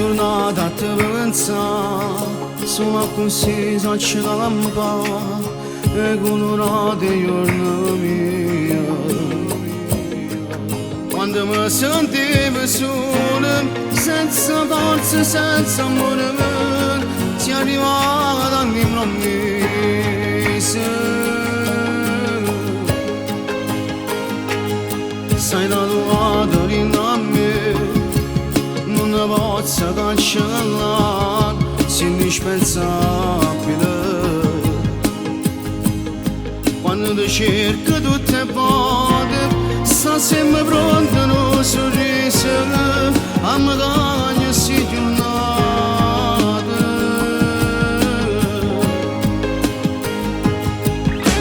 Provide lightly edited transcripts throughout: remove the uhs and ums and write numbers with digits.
giornata ti pensa, sono così ci lampa e colorate giorni mia. Quando mi sentivo solo, senza forza, senza amore, si è arrivata ogni promessa. Sei tatuata in a me, non ne posso cancellare, sei indispensabile. Quando ti cerco tutte le volte, sta sempre pronta un sorriso, a magari si giornate.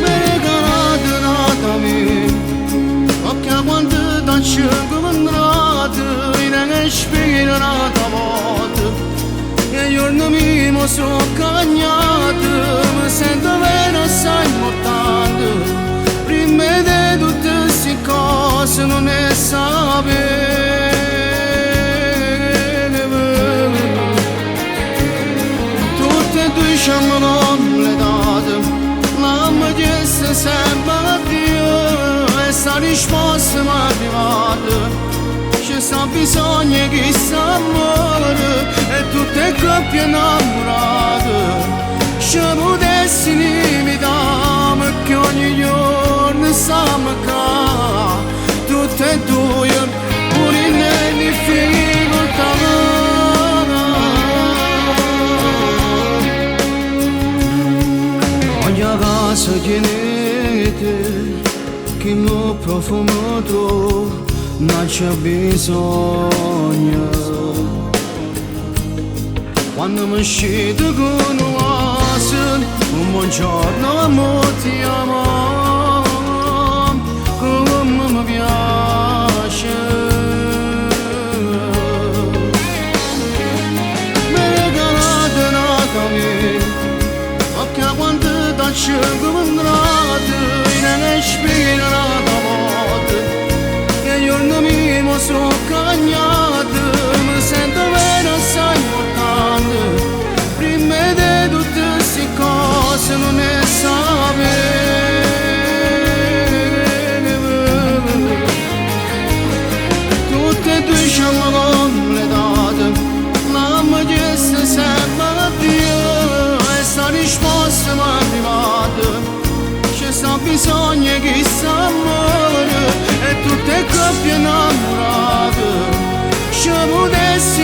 Mi regalate nata mia, occhia quando t'accio comandate, in che spina nata volta, e i giorni miei mi sono cagnati, mi sento bene assai importante. Prima di tutte queste cose non ne sapevo. Tutte e due ci hanno completate, l'hanno chiesto sempre a Dio e sta risposta mi è arrivata. C'è sta bisogno che sta amore e tutte le coppie innamorate ci potessi limitare, che ogni giorno stiamo qua tutte e due pure in difficoltà. Ogni casa tienete che mi profumato non c'è bisogno. Quando mi scende con oasi, un buongiorno amore ti amo, come mi piace. Mi regalate nata mia, occhia quando t'accio comandate, in che spina nata volta, e i giorni miei mi sono cagnati, mi sento bene assai importante. Prima di tutte queste cose non ne sapevo. Tutte e due ci hanno completate, l'hanno chiesto sempre a Dio e sta risposta mi è arrivata. C'è sta bisogno che sta amore e tutte le coppie innamorate ci potessi